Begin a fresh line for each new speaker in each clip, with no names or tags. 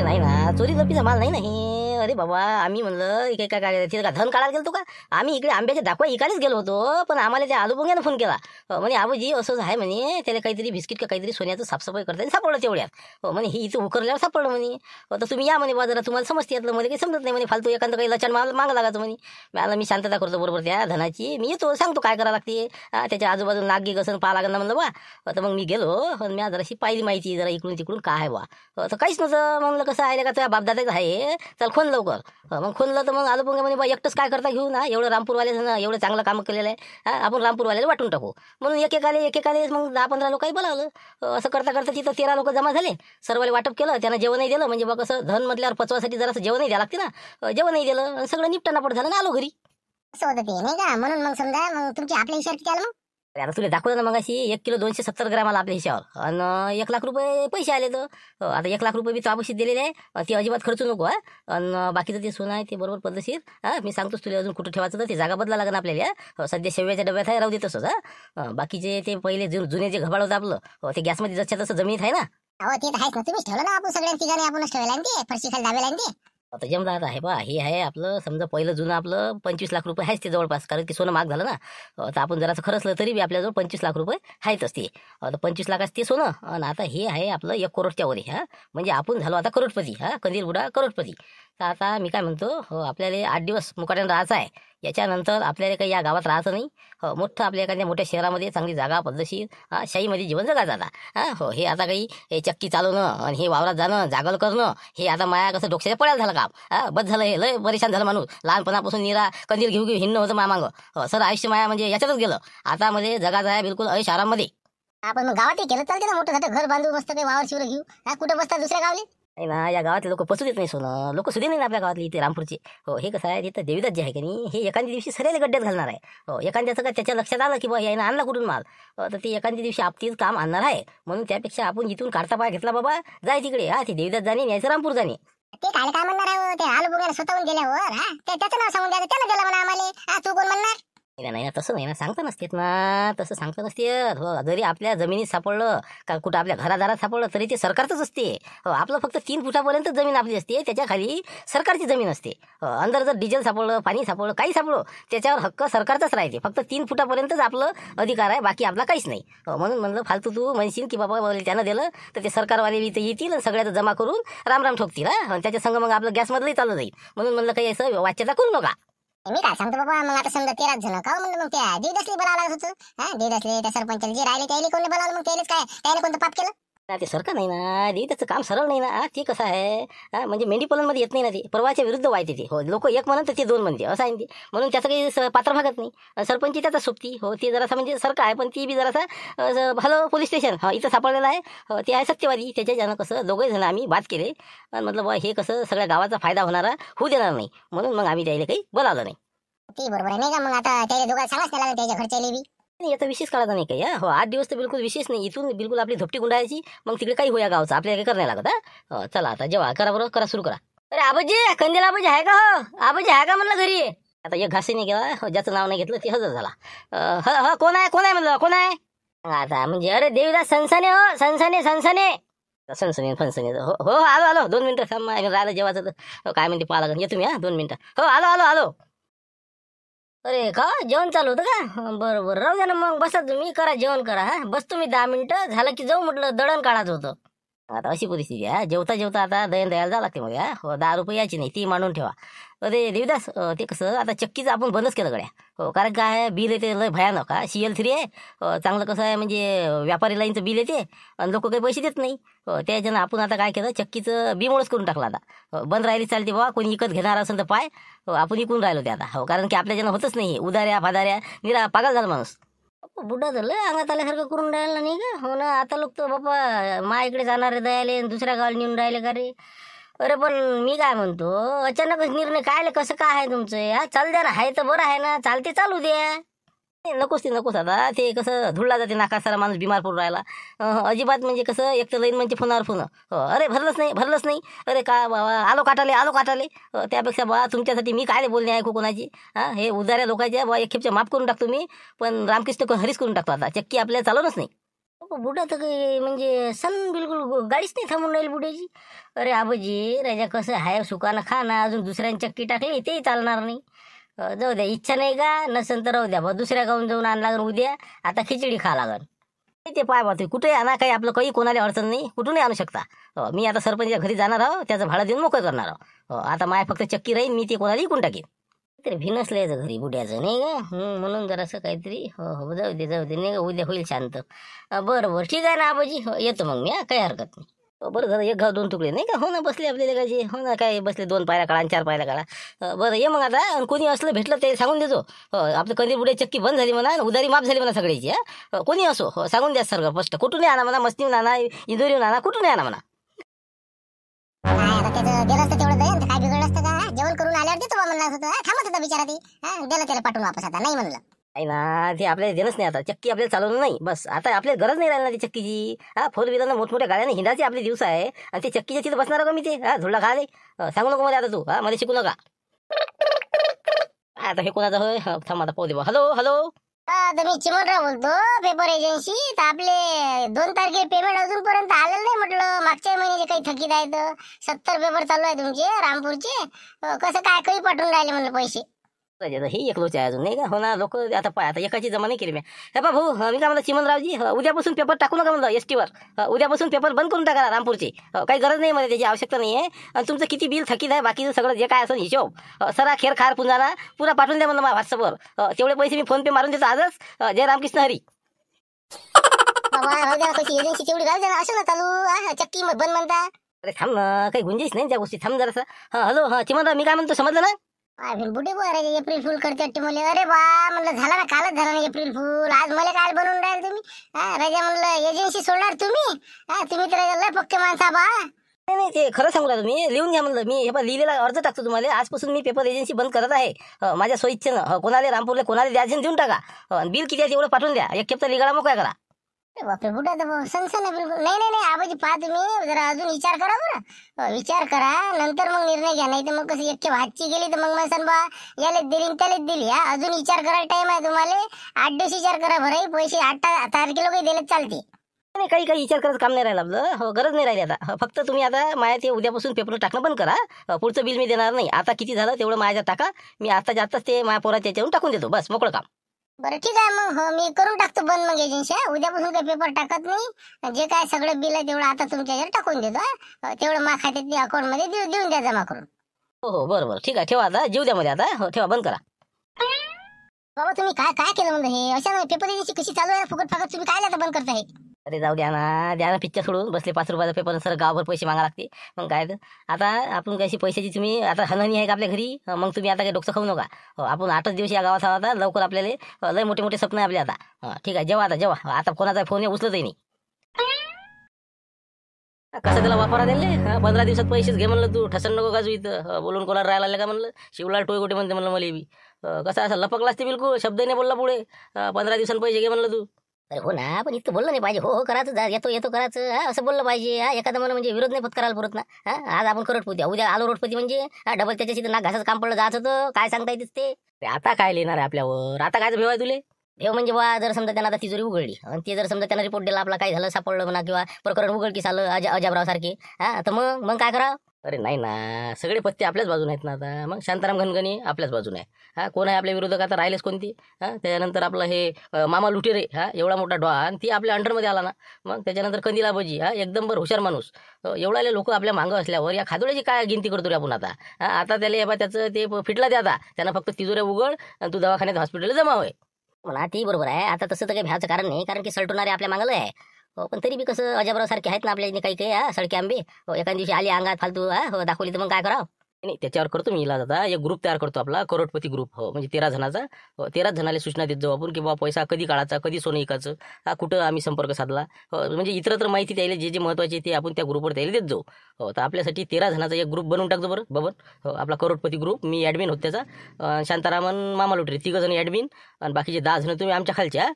अरे नाही ना, चोरी जप्तीचा माल नाही ना हे. अरे बाबा, आम्ही म्हणलं इकडे काय तिथे का धन काढायला गेलो का? आम्ही इकडे आंब्याच्या दाखवा इकायलाच गेलो होतो, पण आम्हाला त्या आलूबुंग्यानं फोन केला. म्हणे आबूजी असंच आहे म्हणे, त्याला काहीतरी बिस्किट का काहीतरी सोन्याचं साफसफाई करताना सापडलं तेवढ्यात. म्हणे ही इथं उकरल्यावर सापडलं म्हणे. तर तुम्ही या म्हणे बाजारात, तुम्हाला समजते यातलं. मध्ये काही समजत नाही म्हणे, फालतू एखादं काही लचण मागं लागायचं म्हणे. मी शांतता करतो बरोबर त्या धनाची, मी येतो सांगतो काय करावं लागते. त्याच्या आजूबाजूला नागी घसण पाहा लागेल ना म्हणलं बा. तर मग मी गेलो, मी जराशी पाहिली माहिती जरा इकडून तिकडून काय आहे बा. तर काहीच नव्हतं. म्हणलं कसं आहे का तुझ्या बापदादाचं आहे, चल खोन लवकर. मग खोनलं तर मग आलूबुंगे म्हणे बा एकटंच काय करता घेऊ ना, एवढं रामपूरवाले एवढं चांगलं काम केलेलं आहे, आपण रामपूरवाल्याला वाटून टाकू म्हणून एकेकाले मग 10-15 लोकांनी बोलावलं. असं करता करता तिथं 13 लोक जमा झाले. सर्वांनी वाटप केलं, त्यांना जेवणही दिलं. म्हणजे बा कसं धन म्हटल्यावर पचवासाठी जरासं जेवणही द्यावं लागते ना. जेवणही दिलं आणि सगळं निपटानापट झालं ना आलो घरी.
असं होतं ते नाही का, म्हणून मग समजा मग तुमची आपल्या हिशोब किती आलं मग?
अरे आता तुला दाखवलं ना मग अशी 1 किलो 270 ग्रॅमाला आपल्या हिशावर आणि 1 लाख रुपये पैसे आले. तर आता 1 लाख रुपये मी ताबशीत दिलेले आहे, ते अजिबात खर्चू नको. आणि बाकीचं ते सोनं आहे ते बरोबर पद्धतशीर. मी सांगतोच तुला अजून कुठं ठेवायचं तर ते जागा बदला लागेल आपल्याला. सध्या शेव्याच्या डब्यात आहे, राहू दे तसंच. बाकीचे ते पहिले जुने जे घबाड होतं आपलं, ते गॅसमध्ये जसं तसं जमिनीत आहे ना.
हो ते आहेच ना, तुम्हीच ठेवलं ना, आपण सगळ्या ठिकाणी आपणच ठेवला ते फरशी खाली दाबेला ते.
आता जमला आता आहे बा, हे आहे आपलं समजा पहिलं जुनं आपलं 25 लाख रुपये आहेच ते जवळपास, कारण की सोनं महाग झालं ना. तर आपण जरासं खरंचलं तरी बी आपल्याजवळ 25 लाख रुपये आहेतच ते. तर 25 लाखाचं ते सोनं. आणि आता हे आहे आपलं 1 करोडच्या वरी. म्हणजे आपण झालो आता करोडपती. कंदील बुडा करोडपती. तर आता मी काय म्हणतो, आपल्याला 8 दिवस मुकाट्यानं राहायचं आहे. याच्यानंतर आपल्याला काही या गावात राहायचं नाही. मोठं आपल्या एखाद्या मोठ्या शहरामध्ये चांगली जागा पद्धतशीर शाहीमध्ये जीवन जगायचं आता. हे आता काही हे चक्की चालवणं आणि हे वावरात जाणं जागल करणं, हे आता माया कसं डोक्याच्या पड्याला झालं काम. बस झालं, हे लय परेशान झालं माणूस. लहानपणापासून निरा कंदील घेऊ हिंडणं होतं मामांग. सर आयुष्य माया म्हणजे याच्यातच गेलं. आता मध्ये जगाचं आहे बिलकुल ऐश आराममध्ये.
आपण मग गावातही केलं चालते ना, मोठं झालं घर बांधू मस्त काही वावर शिवर घेऊ. कुठं बसतात दुसऱ्या गावले?
नाही ना, या गावातले लोक पचू देत नाही सोनं. लोक सुद्धा नाही आपल्या गावातली इथे रामपूरचे. हे कसं आहे, तिथं देवीदास जे आहे की नाही, हे एखाद्या दिवशी सरेले गड्ड्यात घालणार आहे. एखाद्याचं का त्याच्या लक्षात आलं की बा यानं आणला कुठून माल, तर ते एखाद्या दिवशी आपतीच काम आणणार आहे. म्हणून त्यापेक्षा आपण जिथून काढता पाय घेतला बाबा, जाय तिकडे. ते देवीदास जाणे यायचं रामपूर जाणे.
ते काय म्हणणार आहे, ते आलूबुंग्याला स्वतःहून गेल्यावर त्याचं नाव सांगून द्यायचं, त्यानं दिलं म्हणा आम्हाला. तू कोण म्हणणार?
नाही ना, तसं नाही ना, सांगता नसतेत ना, तसं सांगता नसते. जरी आपल्या जमिनीत सापडलं का कुठं आपल्या घरादारात सापडलं तरी ते सरकारचंच असते. आपलं फक्त 3 फुटापर्यंत जमीन आपली असते, त्याच्या खाली सरकारची जमीन असते. अंदर जर डिझेल सापडलं, पाणी सापडलं, काही सापडलं, त्याच्यावर हक्क सरकारचाच राहते. फक्त 3 फुटापर्यंतच आपलं अधिकार आहे, बाकी आपला काहीच नाही. म्हणून म्हणलं फालतू तू म्हणशील की बाबा त्यानं दिलं तर ते सरकारवाले इथं येतील आणि सगळ्याचं जमा करून राम ठोकतील. आणि त्याच्या संग मग आपलं गॅसमधलंही चाललं जाईल. म्हणून म्हणलं काही असं वाच्यता करू नका.
मी काय सांगतो बाबा, मग आता समजा 13 जण का म्हणलं, मग त्या देवीदासले बोलावं लागत होतं. देवीदासले त्या सरपंचाला जे राहिले त्याने कोणी बोलावलं, मग त्यानेच काय त्याने कोणतं पाप केलं?
ते सरकार नाही ना, त्याचं काम सरळ नाही ना. ते कसं आहे, म्हणजे मेंढीपालनमध्ये येत नाही ना, ते परवाच्या विरुद्ध व्हायचे ते. लोक एक म्हणत तर ते 2 म्हणते, असं आहे ते. म्हणून त्याचं काही पात्र भागत नाही. सरपंच त्याचा सोबती. ते जरासा म्हणजे सरकार आहे, पण ती बी जरासा भलं पोलीस स्टेशन इथं सापडलेलं आहे. ते आहे सत्यवादी. त्याच्या ज्यानं कसं दोघे जण आम्ही बात केले आणि म्हटलं बा हे कसं सगळ्या गावाचा फायदा होणारा होऊ देणार नाही, म्हणून मग आम्ही त्याला काही बोलावलं नाही.
ती बरोबर आहे नाही का. मग आता त्याच्या दोघांना सांगाच त्याला, त्याच्या घरच्याले बी
नाही, याचा विशेष काढायचा नाही काही. 8 दिवस तर बिलकुल विशेष नाही. इथून बिलकुल आपली धपटी गुंडायची, मग तिकडे काही होया गावचं आपल्याला काही करायला लागत. चला आता जेव्हा करा बरोबर, करा सुरू करा. अरे आबाजी, कंदील आबाजी आहे का? आबाजी आहे का म्हणलं घरी? आता एक घासी नाही गेला, ज्याचं नाव नाही घेतलं ते हजर झाला. कोण आहे म्हणलं, कोण आहे? आता म्हणजे अरे देवीदास सनसने, सनसने फनसने. हो आलो 2 मिनिटं थांब, राहिलं जेवायचं तर काय म्हणते पाहा लागेल. येतो मी 2 मिनिटं. हो आलो. अरे का जेवण चालू होतं का? बरं राहू द्या ना, मग बसा तुम्ही, करा जेवण करा. बस तुम्ही 10 मिनिटं, झालं की जाऊ म्हटलं, दळण काढायचं होतं. आता अशी परिस्थिती आहे, जेवता आता दहीन द्यायला जावं लागते मग. 10 रुपये यायची नाही, ती मांडून ठेवा. अरे देवीदास, ते कसं आता चक्कीचं आपण बंदच केलं गड्या. कारण काय बिल येते लय भयानक. CL3 आहे. चांगलं कसं आहे म्हणजे व्यापारी लाईनचं बिल येते आणि लोक काही पैसे देत नाही. त्याच्यानं आपण आता काय केलं, चक्कीचं बिमोळच करून टाकलं. आता बंद राहिली चालते बाबा, कोणी विकत घेणार असेल तर पाय. आपण विकून राहिलो ते आता. कारण की आपल्याच्यानं होतच नाही, उदाऱ्या फादाऱ्या निरा पागल झाला माणूस. बुड्ढा झालं, अंगात आल्यासारखं करून राहिला नाही का? हो ना, आता लोक तर बाबा मा इकडे जाणारे दयाले दुसऱ्या गावाला नेऊन राहिले का रे? अरे पण मी काय म्हणतो, अचानकच निर्णय काय कसं काय आहे तुमचं? चाल द्या ना, आहे तर बरं आहे ना, चालते चालू द्या. नकोच आता ते कसं धुळला जाते नाका, सारा माणूस बिमार पडून राहिला. अजिबात म्हणजे कसं, एक तर लाईन म्हणजे फोनावर फोन. अरे भरलंच नाही. अरे का बाबा, आलो काटाले. त्यापेक्षा बा तुमच्यासाठी मी काय बोलणे ऐकू कोणाची. हे उदाऱ्या लोकांच्या बा एक खेपच्या माफ करून टाकतो मी, पण रामकृष्ण हरीच करून टाकतो. आता चक्की आपल्याला चालवणच नाही. बुडा तर काही म्हणजे सन बिलकुल गाडीच नाही थांबून राहील बुड्याची. अरे आबाजी राजा कसं आहे, सुकानं खा ना, अजून दुसऱ्याने चक्की टाकली तेही चालणार नाही. जाऊ द्या, इच्छा नाही का नसेल तर राहू द्या बा, दुसऱ्या गावून जाऊन आण लागन उद्या. आता खिचडी खा लागन ते पाय बा, कुठे आणा काही आपलं काही कोणाला अडचण नाही, कुठूनही आणू शकता. मी आता सरपंचच्या घरी जाणार आहो, त्याचं भाडं देऊन मोकळं करणार आहो. आता माय फक्त चक्की राहील, मी ते कोणाला इकून टाकेन. तरी भिनसलं याचं घरी बुड्याचं नाही का. म्हणून जरासं काहीतरी हो जाऊ दे नाही का, उद्या होईल शांत. बरं ठीक आहे ना आबाजी, येतो मग मी. काही हरकत नाही. बरं झालं एक घाव दोन तुकडे नाही का. हो ना, बसले आपल्याला काय, हो ना, काय बसले 2 पायऱ्या काढा 4 पायऱ्या काढा. बरं ये मग आता. आणि कोणी असलं भेटलं ते सांगून देतो. आपलं कंदी बुडे चक्की बंद झाली म्हणा, उधारी माफ झाली म्हणा सगळ्याची. कोणी असो सांगून द्या सर स्पष्ट. कुठूनही आणा म्हणा, मस्तीहून आणा, इंदोरीहून आणा, कुठूनही आणा म्हणा.
काय आता त्याचं गेलं असतं तेवढं दे, काय बिघडलं असतं का. जेवण करून आल्यावर देतो बा म्हणलं होतं. थांबत होता बिचारा ती. दिलं त्याला पाठवून वापस. आता नाही म्हणलं.
नाही ना, ते आपल्याला देणंच नाही. आता चक्की आपल्याला चालवणं नाही, बस. आता आपल्याला गरज नाही राहिली ना ती चक्कीची. 4 व्हीलरनं मोठमोठ्या गाड्याने हिंडायचे आपले दिवस आहे. आणि ते चक्कीच्या तिथं बसणार का मी ते धुळला खाले. सांगू नको मध्ये आता तू. मध्ये शिकू नका. आता हे कोणाचं होय. थांब आता पाहू दे बा. हॅलो.
तर मी चिमनराव बोलतो, पेपर एजन्सी. तर आपले 2 तारखेला पेमेंट अजूनपर्यंत आलेलं नाही म्हटलं. मागच्या महिन्याचे काही थकीत आहेत. 70 पेपर चालू आहे तुमचे रामपूरचे. कसं काय काही पाठवून राहिले म्हणलं पैसे.
हे एकलोच आहे अजून नाही का. हो ना, लोक आता पाय आता एकाची जमा नाही केली मी. हे बा भाऊ, मी काय म्हणलं चिमनरावजी, उद्यापासून पेपर टाकू नका म्हणलं एस टीवर. उद्यापासून पेपर बंद करून टाका रामपूरचे. काही गरज नाही मला, त्याची आवश्यकता नाही आहे. आणि तुमचं किती बिल थकीत आहे, बाकीचं सगळं जे काय असेल हिशोब सरा खेर खार पुंजाना पुरा पाठवून द्या म्हणलं मला व्हॉट्सअपवर. तेवढे पैसे मी फोन पे मारून देतो आजच. जय रामकृष्ण हरी.
बाबा राहू द्या, कशी एजन्सी तेवढी राहू द्या असं ना चालू. चक्की बंद म्हणता.
अरे थांब ना, काही गुंजाईश नाही त्या गोष्टी. थांब जरासं. हॅलो चिमनराव, मी काय म्हणतो समजलं ना.
बुढे बोल एप्रिल फुल करते वाटते मला. अरे बा म्हणलं झाला ना, कालच झाला ना एप्रिल फुल. आज मला काय बनवून राहिले तुम्ही. राजा म्हणलं एजन्सी सोडणार तुम्ही. तुम्ही तर लय पक्के माणसा बा.
नाही ते खरं सांगू का, तुम्ही लिहून घ्या म्हणलं. मी हे लिहिलेला अर्ज टाकतो तुम्हाला. आजपासून मी पेपर एजन्सी बंद करत आहे. माझ्या सोयीच्छेनं कोणाला रामपूरला कोणाला द्यायचं देऊन टाका. बिल किती आहे तेवढं पाठवून द्या. एक खेपचा लिगाडा मोकळा करा.
बापरे बुढा तर सनसन आहे बिलकुल. नाही आबाजी पहा तुम्ही जरा अजून विचार करा बरं. विचार करा नंतर मग निर्णय घ्या. नाही तर मग कसं एक हातची गेली तर मग म्हणसान बा यालेच दिली त्यालाच दिली. अजून विचार करायला टाइम आहे तुम्हाला. 8 दिवस विचार करा बरं. पैसे 8 तारखेला काही दिले चालते.
नाही काही विचार करायचं काम नाही राहिलं आपलं. गरज नाही राहिली आता. फक्त तुम्ही आता माझ्या ते उद्यापासून पेपर टाकणं बंद करा. पुढचं बिल मी देणार नाही. आता किती झालं तेवढं माझ्या टाका. मी आताच ते माझ्या पोराच्या याच्यावरून टाकून देतो, बस मोकळं काम.
बरं ठीक आहे मग. मी करून टाकतो बंद मग एजन्सी. उद्यापासून काही पेपर टाकत नाही. जे काय सगळं बिल आहे तेवढं आता तुमच्या याच्यावर टाकून देतो. तेवढं माझ्या खात्यात अकाउंट मध्ये देऊन द्या जमा करून.
हो बरं ठीक आहे. ठेवा आता, जीव द्या मध्ये आता. ठेवा, बंद करा.
बाबा तुम्ही काय केलं म्हणलं हे अशा पेपर एजन्सी कशी चालू आहे फुकट फाकट. तुम्ही काय आता बंद करता हे.
अरे जाऊ द्या ना पिक्चर सोडून बसले. 5 रुपयाचा पेपर सर गावभर पैसे मागा लागते. मग काय तर आता आपण कशी पैशाची तुम्ही आता हननी आहे का आपल्या घरी. मग तुम्ही आता काही डोकं खाऊ नका. आपण 8च दिवस या गावात आहोत. लवकर आपल्याला लय मोठे स्वप्न आहे आपले आता. ठीक आहे, जेव्हा आता कोणाचा फोन उचलतही नाही. कसं त्याला वापरा दिले. 15 दिवसात पैसेच घे म्हणलं. तू ठसन नको गाजू इथं. बोलून कोणाला राहायला का म्हणलं. शिवलाल टोय गोटे म्हणते म्हणलं मला बी. कसं असं लपकला असते बिलकुल. शब्द नाही बोलला पुढे. 15 दिवसांनी पैसे घे म्हणलं तू. अरे हो ना, पण इतकं बोललं नाही पाहिजे. हो करायचं, येतो करायचं असं बोललं पाहिजे. एखादं मला म्हणजे विरोध नाही पत्करायला पुरत ना. आज आपण करोडपती, उद्या आलो रोडपती म्हणजे डबल त्याच्याशी नाक घासाचं काम पडलं जात होतं. काय सांगता येते ते. आता काय लिहिणार आहे आपल्यावर. आता काय भेव आहे तुले. भेव म्हणजे बा जर समजा त्यांना आता तिजोरी उघडली आणि ते जर समजा त्यांना रिपोर्ट दिला आपला काय झालं सापडलं म्हणा किंवा प्रकरण उघडकीस आलं अजाबराव सारखे. तर मग काय करावं. अरे नाही ना, सगळे पत्ते आपल्याच बाजूने आहेत ना आता. मग शांताराम घनगणी आपल्याच बाजूने आहे. कोण आहे आपल्या विरोधक आता राहिलेच कोणती. त्याच्यानंतर आपलं हे मामा लुटेरे एवढा मोठा डॉ आणि ती आपल्या अंडरमध्ये आला ना. मग त्याच्यानंतर कंदिला भजी एकदम बरं हुशार माणूस. एवढाले लोक आपल्या मागं असल्यावर या खादोळ्याची काय गिनती करतो रे आपण आता. आता त्याला त्याचं ते फिटला ते आता. त्यांना फक्त तिजोऱ्या उघड आणि तू दवाखान्यात हॉस्पिटलला जमा होय म्हणा. ती बरोबर आहे. आता तसं तर काही भ्याचं कारण नाही, कारण की सलटवणारे आपल्या मागलं आहे. पण तरी बी कसं अजाबराव सारखे आहेत ना आपल्या काही सडके आंबे. एखाद्या दिवशी आली अंगात फालतू दाखवली तर मग काय करावं. नाही त्याच्यावर करतो मी इलाज. आता एक ग्रुप तयार करतो आपला करोडपती ग्रुप. म्हणजे 13 जणाचा. 13 जणाला सूचना देत जाऊ आपण की बाबा पैसा कधी काढायचा, कधी सोनं विकायचं, कुठं आम्ही संपर्क साधला. म्हणजे इतरत्र माहिती द्यायला जे महत्वाचे ते आपण त्या ग्रुपवर द्यायला देत जाऊ. तर आपल्यासाठी 13 जणाचा एक ग्रुप बनवून टाकतो बरं बबन. आपला करोडपती ग्रुप. मी ॲडमिन होतो त्याचा. शांतारामन मामा लुटरे 3 जण ॲडमिन आणि बाकीचे 10 जण तुम्ही आमच्या खालच्या.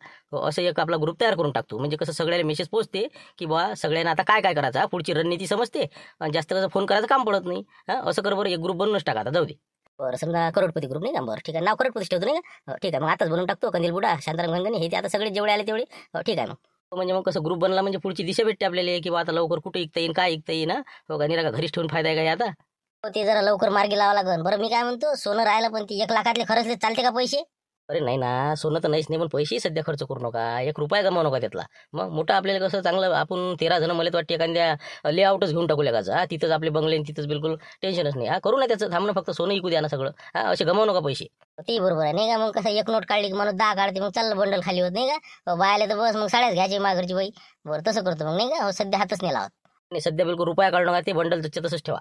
असं एक आपला ग्रुप तयार करून टाकतो. म्हणजे कसं सगळ्याला मेसेज पोहोचते की बा सगळ्यांना आता काय करायचं, पुढची रणनीती समजते आणि जास्त कसं फोन करायचं काम पडत नाही. असं कर बरं, एक ग्रुप बनवूनच टाका आता. जाऊ दे. बरं समजा करोडपती ग्रुप नाही ना. बरं ठीक आहे, नाव करोडपती ठेवतो नाही का. ठीक आहे मग आताच बनवून टाकतो. कंदील बुडा, शांताराम घनगणी हे ते आता सगळे जेवढे आले तेवढे. ठीक आहे मग. म्हणजे मग कसं ग्रुप बनला म्हणजे पुढची दिशा भेटते आपल्याला की बा आता लवकर कुठे ऐकता येईल काय ऐकता येईल ना हो का निरा घरीच ठेवून फायदा आहे का हे आता
हो, ते जरा लवकर मार्गी लावा लागेल. बरं मी काय म्हणतो, सोनं राहिलं पण ती 1,00,000 खरचले चालते का पैसे?
अरे नाही ना सोनं तर नाहीच नाही पण पैसेही सध्या खर्च करू नका 1 रुपया गमावू नका त्यातला मग मोठं आपल्याला कसं चांगलं आपण 13 जण मला तर वाटते एखाद्या लेआउटच घेऊन टाकू लागायचं तिथंच आपले बंगले तिथंच बिलकुल टेन्शनच नाही करू ना त्याचं थांबणं फक्त सोनं ऐकू द्या ना सगळं असे गमावू नका पैसे
ते बरोबर आहे नाही का. मग कसं एक नोट काढली की माणूस 10 काढते, मग चाललं बंडल खाली होत नाही का. बायला तर बस मग साड्याच घ्यायची माघरची बाई. बरं तसं करतो मग नाही का. सध्या हातच नाही लावत.
नाही सध्या बिलकुल रुपया काढू नका ते बंडल तसंच ठेवा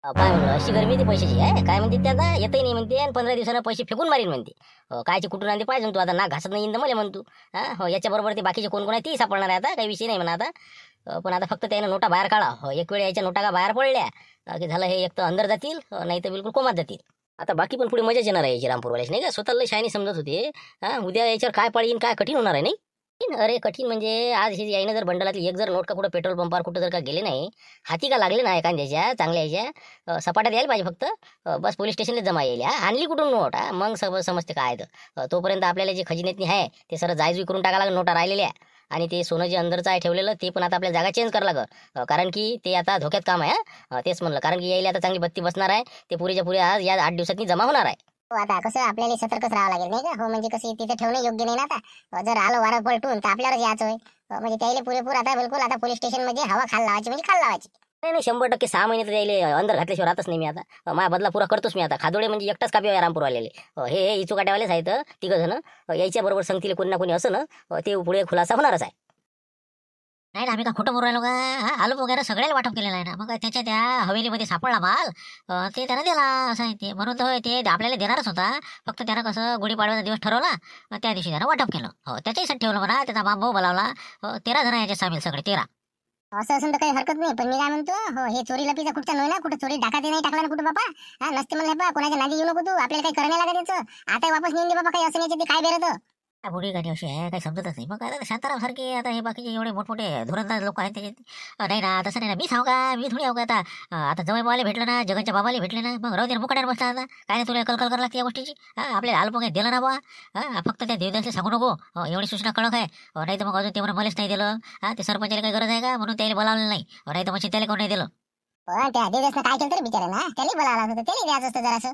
काय म्हणलं, अशी गरमी ती पैशाची आहे काय म्हणते, त्या आता येतही नाही म्हणते आणि 15 दिवसानं पैसे फेकून मारीन म्हणते. कायची कुठून आणते पाहिजे तू आता, ना घासत नाही इंद मला म्हणतो. हो याच्याबरोबर ते बाकीचे कोण कोण आहे ती सापडणार आहे आता, काही विषय नाही म्हणा आता. पण आता फक्त त्यानं नोटा बाहेर काढा. एक वेळ याच्या नोटा का बाहेर पडल्या की झालं, हे एक तर अंदर जातील नाही तर बिलकुल कोमात जातील. आता बाकी पण पुढे मजाच येणार आहे याची रामपूरवाल्याची नाही का. स्वतःला शायनी समजत होते उद्या याच्यावर काय पाळीन काय कठीण होणार आहे नाही. अरे कठीण म्हणजे आज हे यायनं जर बंडलातली एक जर नोट का कुठं पेट्रोल पंपावर कुठं जर का गेले नाही, हाती का लागले ना एखाद्याच्या चांगल्या याच्या सपाट्यात यायला पाहिजे फक्त. बस पोलीस स्टेशनला जमा येईल. आणली कुठून नोट मग सगळं समजते काय तर. तोपर्यंत आपल्याला जे खजिनेतनी आहे ते सर जायजूई करून टाकायला लागेल नोटा राहिलेल्या. आणि ते सोनं जे अंदरचं आहे ठेवलेलं ते पण आता आपल्याला जागा चेंज करावं लागेल. कारण की ते आता धोक्यात काम आहे. तेच म्हणलं, कारण की यायला आता चांगली बत्ती बसणार आहे. ते पुरेच्या पुरे आज या 8 दिवसांनी जमा होणार आहे. आता कसं आपल्याला सतर्कच राहावं लागेल नाही का. हो म्हणजे कसं तिथे ठेवणं योग्य नाही ना आता. जर आलं वारं पलटून तर आपल्यालाच यायचं होय. म्हणजे त्याला पुरेपूर आता बिलकुल आता पोलीस स्टेशन मध्ये हवा खाल लावायची म्हणजे खाल लावायची. नाही नाही 100% 6 महिने तर यायले अंदर घातल्याशिवाय राहतच नाही मी आता. माझा बदला पुरा करतोच मी आता. खादोडे म्हणजे एकटाच कापी रामपूर आलेले हे इचुकाट्यावालेच आहेत 3 जण. याच्या बरोबर संगतीले कोणी ना कोणी असं ना ते पुढे खुलासा होणारच आहे. नाही ना आम्ही का खोटं बोलू राहिलो का. आलू वगैरे सगळ्याला वाटप केलेलं आहे ना. मग त्याच्या त्या हवेलीमध्ये सापडला माल ते त्यानं दिला असं आहे ते. म्हणून तर ते आपल्याला देणारच होता. फक्त त्यानं कसं गुढीपाडव्याचा दिवस ठरवला त्या दिवशी त्यानं वाटप केलं. त्याच्यासाठी ठेवलं म्हणा. त्याचा बांबू बोलावला. 13 जण याच्यात सामील सगळे 13. असं असून तर काही हरकत नाही. पण मी काय म्हणतो, हो हे चोरी लपीचा कुठचा नाही ना. कुठं चोरी डाकाती नाही टाकला ना कुठं बापा. नसते म्हणले बा कोणाच्या नादी येऊ नको तू. आपल्याला काही करणे लागत त्याचं. आता वापस नेऊन दे बाबा. काही असं नाही ते काय बेरत बुडी गाडी अशी आहे काही समजतच नाही. मग आता शांताराम सारखे आता हे बाकीचे एवढे मोठमोठे धुरंदाज लोक आहेत त्याच्यात. नाही ना तसं नाही ना. मी सांगू का, मी थोडी आहो का आता. आता जवळ बाबाला भेटलं ना, जगाच्या बाबाला भेटले ना, मग राहू दे मुकाट्यावर बसला आता. काय नाही तुला कलकल करायला लागते या गोष्टीची. आपल्याला आलं काही दिलं ना बा. फक्त त्या देवदासला सांगू नको. एवढी सूचना कळक आहे. नाही तर मग अजून तेवढं मलाच नाही दिलं. ते सरपंचाला काही गरज आहे का म्हणून त्याला बोलावलं नाही. नाही तर मग त्याला कोण नाही दिलं. त्या देवदासनं काय केलं तरी बिचारा ना, त्याला बोलावलं होतं, त्याला द्यायचं असतं जरासं.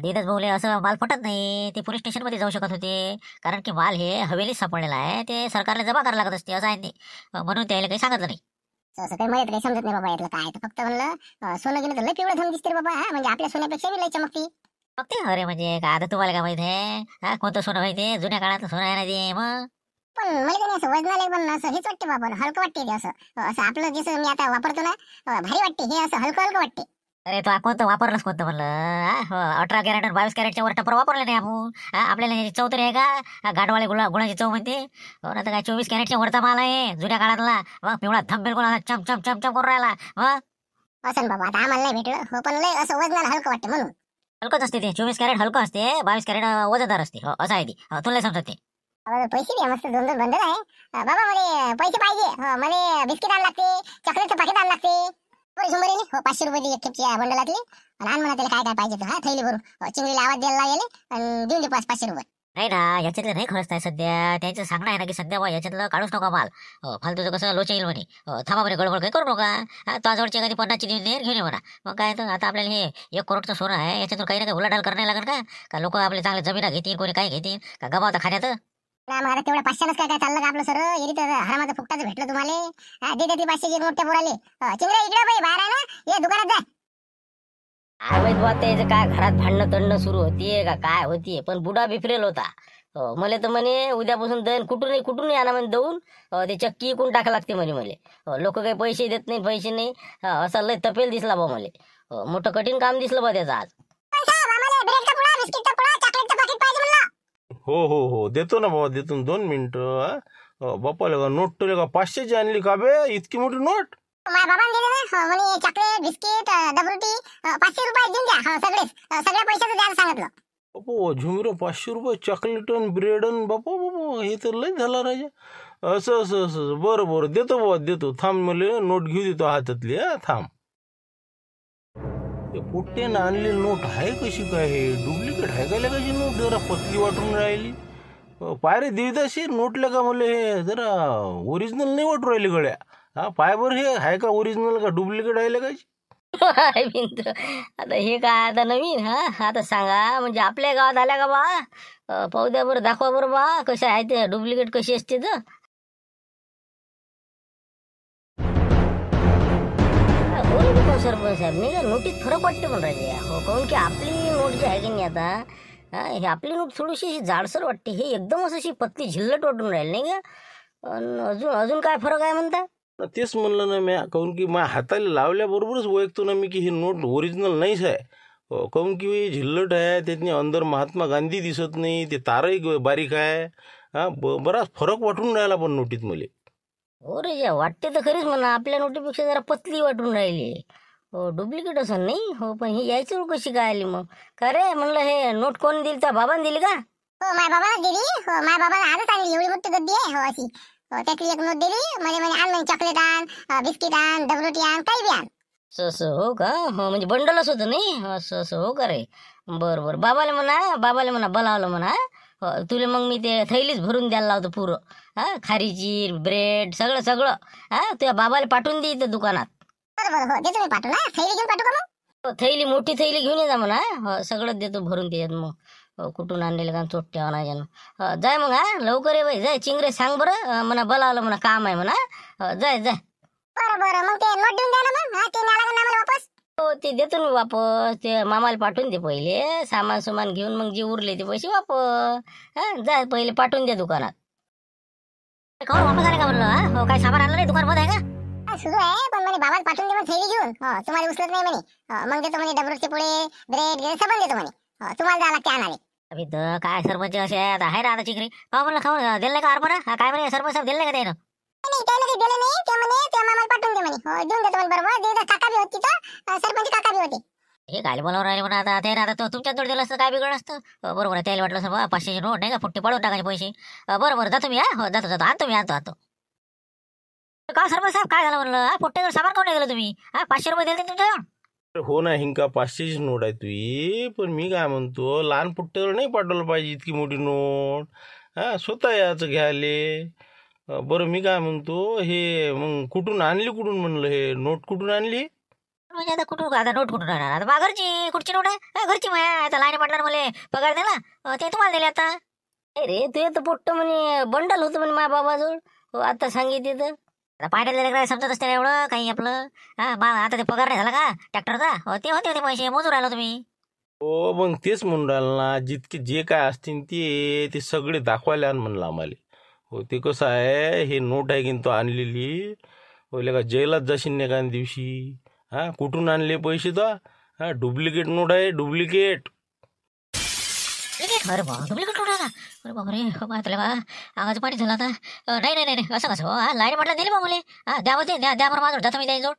देतच बोलले असं माल पटत नाही. ते पोलीस स्टेशन मध्ये जाऊ शकत होते. कारण की माल हे हवेलीत सापडलेला आहे. ते सरकारला जमा करायला लागत असते असं आहे ते. म्हणून त्याला काही सांगितलं नाही. असं काही माहित नाही, समजत नाही बाबा यातलं काय. फक्त म्हणलं सोनं गेलं तर लय पिवळं धन दिसते बाबा. म्हणजे आपल्या सोन्यापेक्षा बी लय चमकती. फक्त अरे म्हणजे काय आता तुम्हाला काय माहित आहे कोणतं सोनं माहिती. जुन्या काळात सोनं आहे ना ते. मग पण मला काही असं वजनाला पण असं हेच वाटते बाबा. हलकं वाटते ते असं आपलं जसं मी आता वापरतो ना भारी वाटते. हे असं हलकं हलकं वाटते. अरे तो कोणतं वापरलंच कोणतं म्हणलं. 18 कॅरेट 22 कॅरेटच्या वर टप्पर वापरलं नाही आपण. आपल्याला चव तरी आहे का. गाडवाळे गुळाची चव म्हणते. आता काय 24 कॅरेटच्या वरचा माल आहे जुन्या काळातला. मग पिवळा थंबेल गुळा चम चम चम चम करून राहिला. मग असं बाबा आता आम्हाला नाही भेटलं. हो पण लय असं वजनाला हलकं वाटतं म्हणून. हलकंच असते ते. 24 कॅरेट हलकं असते. 22 कॅरेट वजनदार असते. असं आहे ती. तुला समजत ते. पैसे द्या मस्त 2-2 बंडल आहे बाबा. मला पैसे पाहिजे. मला बिस्किट आण लागते, चॉकलेटचं पाकिट आण लागते. झुंबरी हो 500 रुपये एक खेपची बंडलातली. आणि आण म्हणा त्याला काय काय पाहिजे तर थैली भरून चिंगडीला आवाज द्यायला लागेल आणि देऊन दे 500 रुपये. नाही ना याच्यातलं नाही खरंच नाही सध्या. त्यांचं सांगणं आहे ना की सध्या बा याच्यातलं काढूच नका माल. फालतूचं कसं लोचा येईल म्हणे. थांबा बरे गडबड काही करू नका. तो जवळची एखादी 50ची देऊन घेऊन ये म्हणा. मग काय तर आता आपल्याला हे 1 करोडचं सोनं आहे. याच्यातून काही ना काही उलाढाल करायला लागेल का लोक आपले चांगले जमिना घेतील, कोणी काय घेतील का गमावता खाण्यात. नाही मग आता तेवढ्या 500 काय काय चाललं का आपलं सर. येरी तर हरामाचं फुकटाचं भेटलं तुम्हाला. दे ती 500ची मोठ्या पोराले. चिंगड्या इकडे बाई बाहेर आहे ना, ये दुकानात जा. माहित बा त्याचं काय घरात भांडणं तंडणं सुरू होतीये का काय होतीये. पण बुडा बिफरेल होता. मला तर म्हणे उद्यापासून दन कुठून आणा म्हणे दऊन ते चक्की इकून टाका लागते म्हणे मला. लोक काही पैसे देत नाही पैसे नाही. असा लय तपेल दिसला बा मला. मोठं कठीण काम दिसलं बा त्याचं आज.
हो हो हो देतो ना बाबा देतो. 2 मिनिटं. बाप्पा नोट तो का 500ची आणली का बे. इतकी मोठी नोट.
माझ्या बाबांनी दिले ना म्हणे चॉकलेट बिस्किट दबरुटी 500 रुपये देऊन द्या. सगळ्या पैशाचं द्यायला सांगितलं.
बापा झुमिरो 500 रुपये चॉकलेट आणि ब्रेड आणि बापा हे तर लय झाला राजा. असं असं असं बरं देतो बाबा देतो. थांब मला नोट घेऊ देतो हातातली. थांब. पोट्ट्यानं आणलेली नोट आहे कशी काय. डुप्लिकेट आहे का लगायची नोट. जरा पतली वाटून राहिली. पाय रे देवीदासी नोटले का मला हे जरा ओरिजिनल नाही वाटू राहिले गड्या. हा पाय बरं हे आहे का ओरिजिनल का डुप्लिकेट आहे काय?
काय बिंदू आता हे काय आता नवीन आता सांगा म्हणजे आपल्या गावात आल्या का बा पाहू द्या बरं दाखवा बरं बा कशा आहे ते डुप्लिकेट कशी असते तर सरपंच साहेब नाही का नोटीस फरक वाटते पण राहिले हो काहून की आपली नोट जी आहे की नाही आता हे आपली नोट थोडीशी अशी जाडसर वाटते हे एकदमच अशी पतली झिल्लट वाटून राहील नाही का अजून अजून काय फरक आहे म्हणता
तेच म्हणलं ना म्या काहून की माझ्या हाताला लावल्याबरोबरच ओळखतो ना मी की ही नोट ओरिजिनल नाहीच आहे. काहून की झिल्लट आहे त्यातनी अंदर महात्मा गांधी दिसत नाही ते तारही बारीक आहे. बराच फरक वाटून राहिला पण नोटीत मला.
हो रे ज्या वाटते तर खरीच म्हणा आपल्या नोटीपेक्षा जरा पतली वाटून राहिली हो डुप्लिकेट असं नाही हो पण ही यायची कशी काय आली मग का रे म्हणलं हे नोट कोण दिली त्या बाबाने दिली का
हो माझ्या बाबाला दिली हो माझ्या बाबाला आजच आणली एवढी मोठी गद्दी आहे हो अशी त्यातली एक नोट दिली म्हणजे आण म्हणजे चॉकलेट आण बिस्किट आण डबरोटी आण काही बी आण
असं हो का हो म्हणजे बंडलच होतं नाही असं हो का रे बरं बरं बाबाला म्हणा बोलावलं म्हणा तुला मग मी ते थैलीच भरून द्यायला लावतो पुरं खारीची ब्रेड सगळं तुझ्या बाबाला पाठवून दे इथं दुकानात
बरं हो देतो मी पाठवून थैली घेऊन पाठवू का मग
थैली मोठी थैली घेऊन ये जा म्हणा सगळंच देतो भरून त्याच्यात मग कुठून आणलेलं का चोट्टे आणायच्या जाय मग लवकर ये बाई जाय चिंगरे सांग बरं म्हणा बोलावलं म्हणा काम आहे म्हणा जाय
बरं मग ते नोट देऊन द्या ना मग ते न्याला का आम्हाला वापस
हो ते देतो मी वापस ते मामाला पाठवून दे पहिले सामान घेऊन मग जे उरले ते पैसे वापस जाय पहिले पाठवून दे दुकानात कोण वापस आले का म्हणलं हो काय सामान आणलं नाही दुकानमध्ये आहे का
सुरू आहे पण म्हणे बाबाला पाठवून दे मग थैली घेऊन तुम्हाला उचलत नाही म्हणे मग देतो म्हणे डबरूचे पुढे ब्रेड गिरेड सबन देतो म्हणे तुम्हाला जायला लागते आणाले
अभि तर काय सरपंच असे आहे ना आता चिकरी म्हणलं खाऊन दिलं नाही का अर्पण काय म्हणे सरपंच साहेब दिलं नाही का त्यानं
नाही त्याला काही दिलं नाही ते म्हणे त्या मामाला पाठवून दे म्हणे देऊन देतो म्हणे बरोबर दे काका बी होती तर सरपंच काका बी होते
हे काय बोलावर राहिले म्हणा आता ते आता तो तुमच्या जोड दिलं असतं काय बिघड असतं बरोबर आहे त्याला वाटलं सर 500ची नोट नाही का फुट्टी पडून टाकायचे पैसे बरोबर जातो मी जातो आणतो का सरपंच साहेब काय झालं म्हणलं पोट्टेवर सामान कोण गेलं तुम्ही 500 रुपये दिले तुमच्याजवळ
हो ना हिंका 500ची नोट आहे तुझी पण मी काय म्हणतो लहान पुट्ट्यावर नाही पाठवलं पाहिजे इतकी मोठी नोट स्वतः याचं घ्यायले. बरं मी काय म्हणतो हे मग कुठून म्हणलं हे नोट कुठून आणली
म्हणजे आता नोट कुठून आणणार आता बा घरची कुठची नोट आहे घरची माया आता लाईन पाटला मला पगार दिला ते तुम्हाला दिले आता रे तू तर पोट्ट म्हणे बंडल होतं म्हणे माझ्या बाबाजवळ आता सांगितले तर आता पाहिजे काय समजत असते एवढं काही आपलं आता ते पगार नाही झाला का ट्रॅक्टरचा ते होते पैसे मोजून राहिलो तुम्ही
हो मग तेच म्हणून राहिलं ना जितके जे काय असतील ते सगळे दाखवायला आण म्हणलं आम्हाला. हो ते कसं आहे हे नोट आहे की तो आणलेली बोले का जेलात जाशील नाही का दिवशी कुठून आणले पैसे तर डुप्लिकेट नोट आहे डुप्लिकेट.
अरे बा डुप्लिकेट नोट आहे का अरे बापरे बा आगाचं पाणी झालं आता नाही असं कसं लाईन म्हटलं दिली मग मुले द्या बरं माझं जातो मी त्याजवळ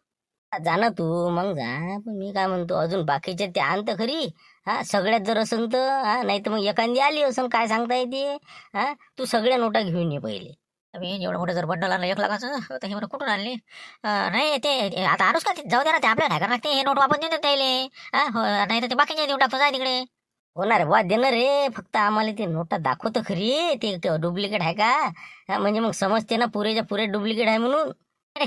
जा तू मग जा पण मी काय म्हणतो अजून बाकीचे ते आणतं खरी सगळ्यात जर असन तर नाही तर मग एखादी आली असन काय सांगता येते तू सगळ्या नोटा घेऊन ये पहिले मी एवढं मोठं जर बंडल आणलं 1 लाखाचं तर हे म्हणून कुठून आणले नाही ते आता आणूच का जाऊ दे ना ते आपल्याला काय लागते हे नोट वापस देऊन देत त्याले नाही तर ते बाकीचे देऊन टाकतो जाय तिकडे होणार वा देणार रे फक्त आम्हाला ते नोटा दाखवतं खरी ते डुप्लिकेट आहे का म्हणजे मग समजते ना पुरेच्या पुरे डुप्लिकेट आहे म्हणून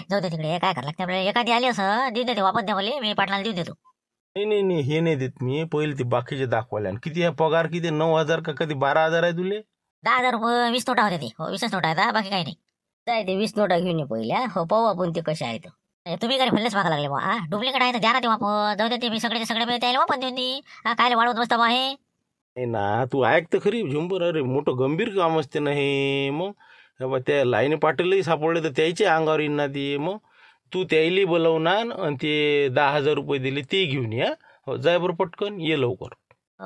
जाऊ दे तिकडे काय करायला लागते आपल्याला एखादी आली असं देऊ देते वापस द्या मला मी पाटलाला देऊ देतो
नाही हे नाही देत मी पहिले ते बाकीचे दाखवायला आणि किती आहे पगार किती 9,000 का कधी 12,000 आहे तुले
10,000 रुपये 20 नोटा होते ते 20 नोटा आहेत बाकी काही नाही जाय ते 20 नोटा घेऊन ये पहिल्या पाहू आपण ते कसे आहेत तुम्ही काय फल्लेच मागा लागले बा डुप्लिकेट आहे तर द्या ना ते वापस जाऊ दे ते मी सगळे त्याला वापस देऊन दे काय वाढवत बसता बा हे
नाही ना तू ऐक तर खरी झुंबर अरे मोठं गंभीर काम असते ना हे मग त्या लाईने पाटीलही सापडले तर त्याचे अंगावर येईन ना ते मग तू त्याला बोलवणार आणि ते 10,000 रुपये दिले ते घेऊन या जाय बरं पटकन ये लवकर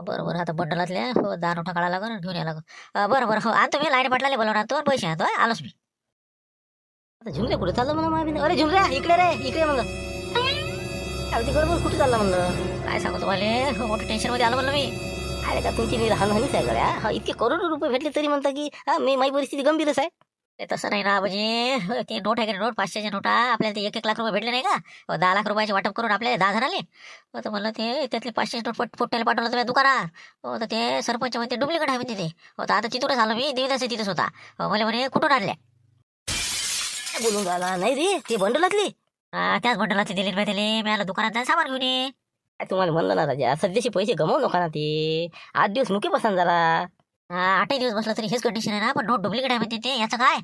बरोबर आता बंडलातल्या 10 नोटा काढायला लागल घेऊन यायला बरोबर हो आता मी लाईन पाटलाला बोलवणार तो पैसे आणतो आलोच मी आता झुमरे कुठे चाललं म्हणा मामी अरे झुमऱ्या इकडे मग तिकडे कुठे चाललं म्हणलं काय सांगतो तुम्हाला मोठं टेन्शन मध्ये आलं म्हणलं मी अरे का तुमची लहानहानीच आहे गड्या इतके करोडो रुपये भेटले तरी म्हणता की मी माझी परिस्थिती गंभीरच आहे
ते तसं नाही ना म्हणजे ते नोट आहे का नोट 500च्या नोटा आपल्याला ते 1-1 लाख रुपये भेटले नाही का 10 लाख रुपयाचे वाटप करून आपल्याला 10 जणाले तर म्हणलं ते त्यातले 500 नोट पोट्याला पाठवलं तर दुकानात तर ते सरपंच म्हणते डुप्लिकेट आहे म्हणते ते तर आता तिथूनच आलो मी देवीदास तिथेच होता मला म्हणे कुठून आणल्या
काय बोलून राहिला नाही रे ते बंडलातली
त्याच बंडलाचे दिले मी त्याला मी आलं दुकानात जाऊन सामान घेऊन ये
काय तुम्हाला म्हणलं ना राजा सध्याचे पैसे गमावू नका ना ते 8 दिवस मुके बसान जरा
8 दिवस बसलं तरी हेच कंडिशन आहे ना पण नोट डुप्लिकेट आहे म्हणते ते याचं काय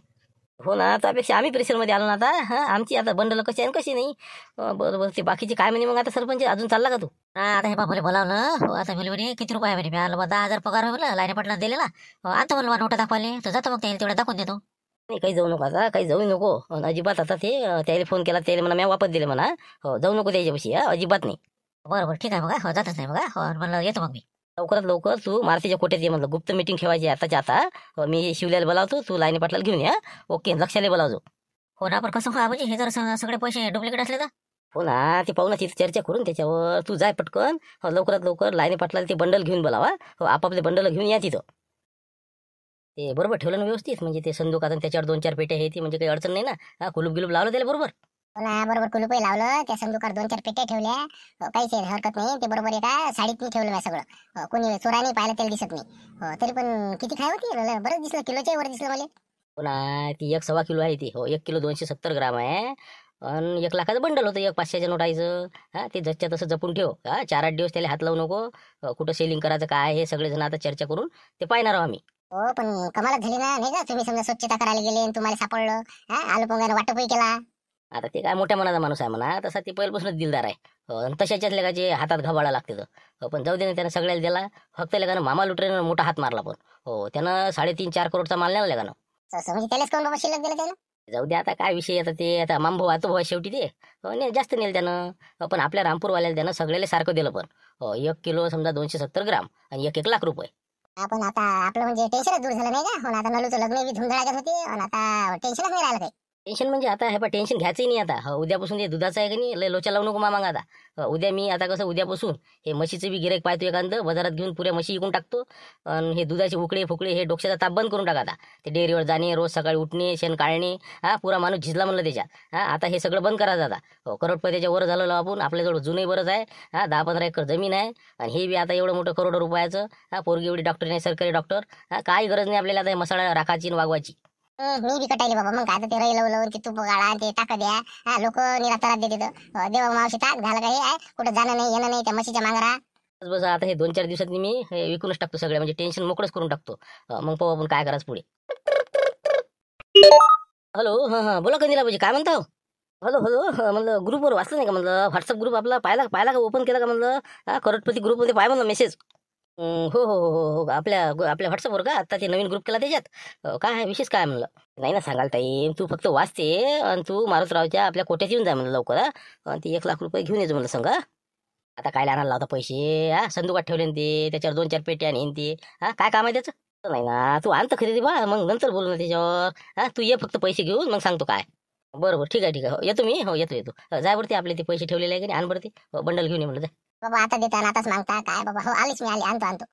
हो ना त्यापेक्षा आम्ही प्रेशरमध्ये आलो ना आता हा आमची आता बंडल कशी आहे आणि कशी नाही बरोबर ते बाकीचे काय म्हणे मग आता सरपंच अजून चालला का तू
आता हे मला बोलावलं आता मला म्हणे किती रुपये आहे म्हणे मी आलो 10,000 पगार आहे म्हणलं लाईने पाटला दिलेला आता मला नोटा दाखवाले तर जातो मग त्याला तेवढ्या दाखवून देतो
नाही काही जाऊ नको आता काही जाऊ नको अजिबात आता ते त्याला फोन केला त्याला म्हणा मी वापस दिले म्हणा हो जाऊ नको त्याच्यापाशी अजिबात नाही
बरं ठीक आहे बघा जातच नाही बघा म्हणलं येतो मग मी
लवकरात लवकर तू मारुतीच्या कोट्यात ये म्हणलं गुप्त मीटिंग ठेवायची आताच्या आता मी शिवल्याला बोलावतो तू लाईनी पाटलाला घेऊन या ओके लक्षाला बोलावतो
हो ना पण कसं म्हणजे हे जर सगळे पैसे डुप्लिकेट असले तर
हो ना ते पाहू ना तिथे चर्चा करून त्याच्यावर तू जाय पटकन लवकरात लवकर लाईनी पाटलाला ते बंडल घेऊन बोलावा हो आपापले बंडल घेऊन या तिथं ते बरोबर ठेवलं ना व्यवस्थित म्हणजे ते संदूक आता त्याच्यावर 2-4 पेट्या आहे ती म्हणजे काही अडचण नाही ना कुलूप गिलूप लावलं त्याला बरोबर
हो ना बरोबर कुलूपही लावलं त्या संदुकात 2-4 पेट्या ठेवल्या काहीच हरकत नाही ते बरोबर एका साडीत ठेवलं मी सगळं कोणी चोराने पाहिलं त्याला दिसत नाही तरी पण किती खाय होती बरंच दिसलं किलोच्या वर दिसलं मला
हो ना ती 1.25 किलो आहे ती हो 1 किलो 270 ग्राम आहे आणि 1 लाखाचं बंडल होतं 500च्या नोटायचं हा ते जसच्या तसं जपून ठेव हा 4-8 दिवस त्याला हात लावू नको कुठं सेलिंग करायचं काय हे सगळेजण आता चर्चा करून ते पाहणार आहोत आम्ही
हो पण कमालच झाली ना नाही का तुम्ही समजा स्वच्छता करायला गेले आणि तुम्हाला सापडलं आलू पोंगाने वाटपही केला
आता ते काय मोठ्या मनाचा माणूस आहे म्हणा तसा ते पहिल्यापासूनच दिलदार आहे आणि तशाच्याच लेखाचे हातात घाबाळा लागते तर पण जाऊ दे ना त्यानं सगळ्याला दिला फक्त लेखानं मामा लुटरेनं मोठा हात मारला पण हो त्यानं 3.5-4 करोडचा माल नाही लेखानं
म्हणजे त्यालाच कोण बाबा शिल्लक दिलं त्यानं
जाऊ दे आता काय विषय आता ते आता मामभाऊ आतो भाऊ शेवटी ते जास्त नेलं त्यानं पण आपल्या रामपूरवाल्याला त्यानं सगळ्याला सारखं दिलं पण 1 किलो समजा 270 ग्राम आणि 1 लाख रुपये
आपण आता आपलं म्हणजे टेन्शनच दूर झालं नाही का हो आता नलूचं लग्न बी धुमधडाक्यात होते आणि आता टेन्शनच नाही राहिलं काही
टेन्शन म्हणजे आता हे पण टेन्शन घ्यायचंही नाही आता उद्यापासून ते दुधाचं आहे की नाही लय लोचा लावू नको मामांग आता उद्या मी आता कसं उद्यापासून हे म्हशीचं बी गिराईक पाहतो एखादं बाजारात घेऊन पुऱ्या म्हशी विकून टाकतो आणि हे दुधाचे उकडे फुकडे हे डोक्याचा ताप बंद करून टाका आता ते डेअरीवर जाणे रोज सकाळी उठणे शेण काढणे पुरा माणूस झिजला म्हणलं त्याच्यात आता हे सगळं बंद करायचं आता करोडपतीच्या वर झालेलो आपण आपल्याजवळ जुनही बरंच आहे 10-15 एकर जमीन आहे आणि हे बी आता एवढं मोठं करोड रुपयाचं पोरगी एवढी डॉक्टर नाही सरकारी डॉक्टर काही गरज नाही आपल्याला आता हे मसाला राखायची आणि वागवायची
मी बी कटायली बाबा मग आता ते रई लावून ते तूप गाळा ते टाका द्या लोक निरातरात देते देवा मावशी ताक झालं काही आहे कुठं जाणं नाही येणं नाही त्या म्हशीच्या मांगरा
बस आता हे 2-4 दिवसात मी हे विकूनच टाकतो सगळ्या म्हणजे टेन्शन मोकळंच करून टाकतो मग पाहू आपण काय करायचं पुढे हॅलो हां बोला कंदिला पाहिजे काय म्हणता हॅलो म्हणलं ग्रुपवर वाचलं नाही का म्हणलं व्हॉट्सअप ग्रुप आपला पाहिला का ओपन केला का म्हणलं करोडपती ग्रुपमध्ये पाय म्हणलं मेसेज हो आपल्या व्हॉट्सअपवर का आता ते नवीन ग्रुप केला त्याच्यात काय विशेष काय म्हणलं नाही ना सांगाल ताई तू फक्त वाचते आणि तू मारुतरावच्या आपल्या कोट्यात येऊन जाय म्हणलं लवकर आणि ते 1 लाख रुपये घेऊन येतो म्हणलं सांगा आता काय आणायला होता पैसे संदुकात ठेवले ते त्याच्यावर 2-4 पेट्या आणि ते काय काम आहे त्याचं नाही ना तू आणतं खरेदी बा मग नंतर बोलू ना त्याच्यावर तू ये फक्त पैसे घेऊन मग सांगतो काय बरोबर ठीक आहे हो येतो मी हो येतो जाय बरं ते आपले ते पैसे ठेवलेले आहे की नाही आण बरं ते बंडल घेऊन ये म्हणलं
बाबा आता देता आताच मागता काय बाबा हो आलीच मी आणतो